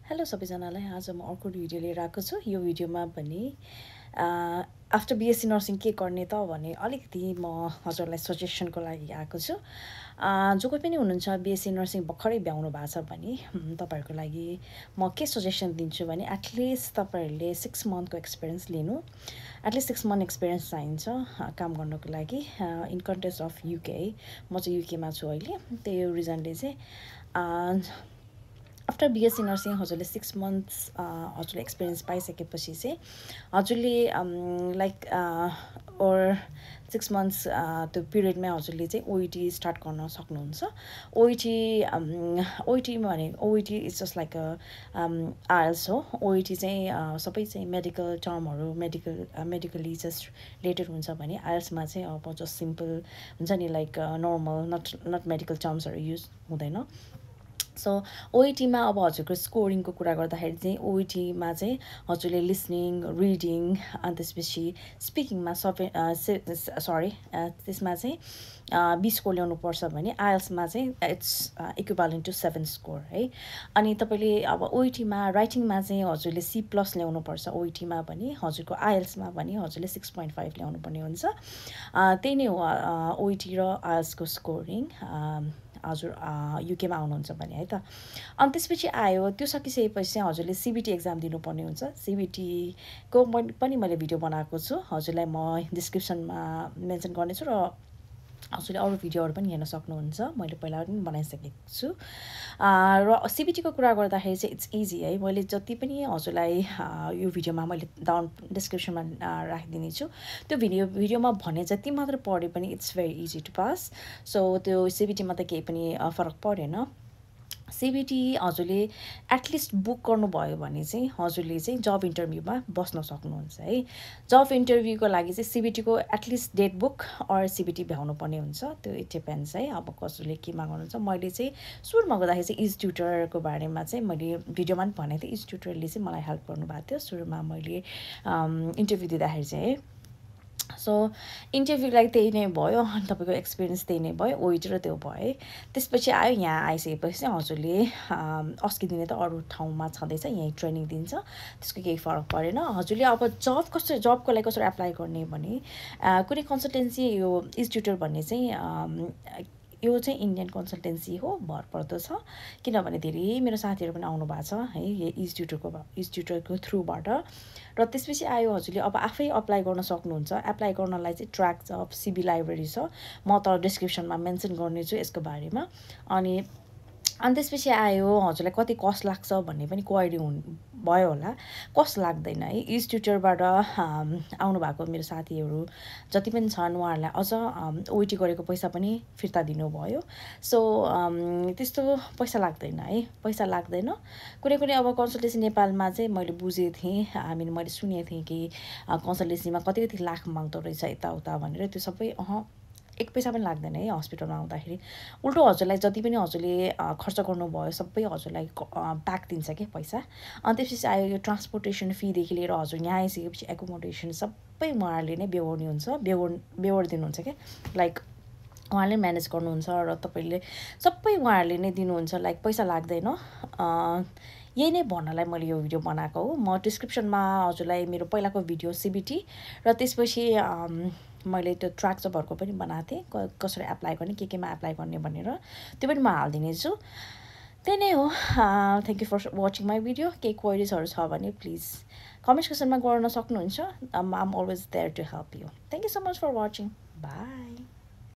Hello सबैजनालाई आज म अर्को भिडियो लिएर आएको छु। यो भिडियोमा पनि आफ्टर बीएससी नर्सिङ के गर्ने त भने अलिकति म हजुरलाई सजेसनको लागि आएको छु। जो कोही पनि हुनुहुन्छ बीएससी नर्सिङ भर्खरै भ्याउनु भएको छ भने तपाईहरुको लागि म के सजेसन दिन्छु भने एटलिस्ट तपाईहरुले 6 मन्थको एक्सपिरियन्स लिनु। एटलिस्ट 6 मन्थ एक्सपिरियन्स चाहिन्छ काम गर्नको लागि इन कन्टेक्स्ट अफ युके। म चाहिँ युकेमा छु अहिले। त्यही रिजनले चाहिँ आफ्टर बीएससी नर्सिङ हजुरले 6 मन्थ्स हजुरले एक्सपिरियन्स पाइसकेपछि चाहिँ हजुरले लाइक ओर 6 मन्थ्स त्यो पिरियडमा हजुरले चाहिँ ओइटी स्टार्ट गर्न सक्नुहुन्छ। ओइटी भने OET is just like IELTS हो। ओइटी चाहिँ सबै चाहिँ मेडिकल टर्महरू मेडिकली जस्ट रिलेटेड हुन्छ भने आइएल्समा चाहिँ अब जस्ट सिम्पल हुन्छ नि लाइक नर्मल नट मेडिकल टर्म्सहरू युज हुँदैन। सो ओइटीमा अब हजुरको स्कोरिङको कुरा गर्दाखेरि चाहिँ ओइटीमा चाहिँ हजुरले लिसनिङ रिडिङ अनि त्यसपछि स्पिकिङमा त्यसमा चाहिँ 20 स्कोर ल्याउनुपर्छ भने आइएल्समा चाहिँ इट्स इक्विभ्यालेन्ट टु 7 स्कोर है। अनि तपाईँले अब ओइटीमा राइटिङमा चाहिँ हजुरले C+ ल्याउनुपर्छ। ओइटीमा पनि हजुरको आइएल्समा पनि हजुरले 6.5 ल्याउनुपर्ने हुन्छ। त्यही नै हो ओइटी र आइएल्सको स्कोरिङ हजुर युकेमा आउनुहुन्छ भने है त। अनि त्यसपछि आयो त्यो सकिसकेपछि चाहिँ हजुरले सीबीटी एक्जाम दिनुपर्ने हुन्छ। सीबीटीको पनि मैले भिडियो बनाएको छु, हजुरलाई म डिस्क्रिप्सनमा मेन्सन गर्नेछु र हजुरले अरू भिडियोहरू पनि हेर्न सक्नुहुन्छ। मैले पहिला पनि बनाइसकेको छु। र सीबीटीको कुरा गर्दाखेरि चाहिँ इट्स इजी है। मैले जति पनि हजुरलाई यो भिडियोमा मैले डाउन डिस्क्रिप्सनमा राखिदिनेछु। त्यो भिडियोमा भने जति मात्र पढे पनि it's very easy to pass. So त्यो सीबीटीमा त केही पनि फरक परेन। सीबीटी हजुरले एटलिस्ट बुक गर्नुभयो भने चाहिँ हजुरले चाहिँ जब इन्टरभ्यूमा बस्न सक्नुहुन्छ है। जब इन्टरभ्यूको लागि चाहिँ सीबीटीको at least date book or CBT भ्याउनु पर्ने हुन्छ। त्यो इट डिपेन्ड्स है अब कसैले केमा गर्नुहुन्छ। मैले चाहिँ सुरुमा गर्दाखेरि चाहिँ इज ट्युटरको बारेमा चाहिँ मैले भिडियोमा पनि भनेको थिएँ। इज ट्युटरले चाहिँ मलाई हेल्प गर्नुभएको थियो सुरुमा मैले इन्टरभ्यू दिँदाखेरि चाहिँ है। सो इन्टरभ्यूलाई त्यही नै भयो अनि तपाईँको एक्सपिरियन्स त्यही नै भयो ओइटी र त्यो भयो। त्यसपछि आयो यहाँ आइसकेपछि चाहिँ हजुरले अस्ति दिने त अरू ठाउँमा छँदैछ यहीँ ट्रेनिङ दिन्छ, त्यसको केही फरक परेन। हजुरले अब जबको लागि कसरी एप्लाई गर्ने भने कुनै कन्सल्टेन्सी यो इज ट्युटर भन्ने चाहिँ यो चाहिँ इन्डियन कन्सल्टेन्सी हो, भरपर्दो छ। किनभने धेरै मेरो साथीहरू पनि आउनु भएको छ है इज ट्युटरको थ्रुबाट। र त्यसपछि आयो हजुरले अब आफै अप्लाई गर्न सक्नुहुन्छ। एप्लाई गर्नलाई चाहिँ ट्र्याक जब सिबी लाइब्रेरी छ, म त डिस्क्रिप्सनमा मेन्सन गर्नेछु यसको बारेमा। अनि त्यसपछि आयो हजुरलाई कति कस्ट लाग्छ भन्ने पनि क्वारी भयो होला। कस्ट लाग्दैन है। इज ट्युटरबाट आउनुभएको मेरो साथीहरू जति पनि छन् उहाँहरूलाई अझ ओइटी गरेको पैसा पनि फिर्ता दिनुभयो। सो त्यस्तो पैसा लाग्दैन है, पैसा लाग्दैन। कुनै अब कन्सल्टेन्सी नेपालमा चाहिँ मैले बुझेको थिएँ, मैले सुनेको थिएँ कि कन्सल्टेन्सीमा कति लाख माग्दो रहेछ यताउता भनेर। त्यो सबै एक पैसा पनि लाग्दैन है हस्पिटलमा आउँदाखेरि। उल्टो हजुरलाई जति पनि हजुरले खर्च गर्नुभयो सबै हजुरलाई ब्याक दिन्छ क्या पैसा। अनि त्यसपछि आयो यो ट्रान्सपोर्टेसन फीदेखि लिएर हजुर यहाँ आइसकेपछि एकोमोडेसन सबै उहाँहरूले नै बेहोर्ने हुन्छ, बेहोर दिनुहुन्छ क्या। लाइक उहाँले म्यानेज गर्नुहुन्छ र तपाईँले सबै उहाँहरूले नै दिनुहुन्छ, लाइक पैसा लाग्दैन। यही नै भन्नलाई मैले यो भिडियो बनाएको हो। म डिस्क्रिप्सनमा हजुरलाई मेरो पहिलाको भिडियो सीबीटी र त्यसपछि मैले त्यो ट्र्याक जबहरूको पनि बनाएको थिएँ, कसरी एप्लाई गर्ने केमा एप्लाई गर्ने भनेर, त्यो पनि म हालिदिनेछु। त्यही नै हो। Thank you for watching my video. केही क्वेरिजहरू छ भने प्लिज कमेन्ट सेक्सनमा गर्न सक्नुहुन्छ। I'm always there to help you. Thank you so much for watching. By.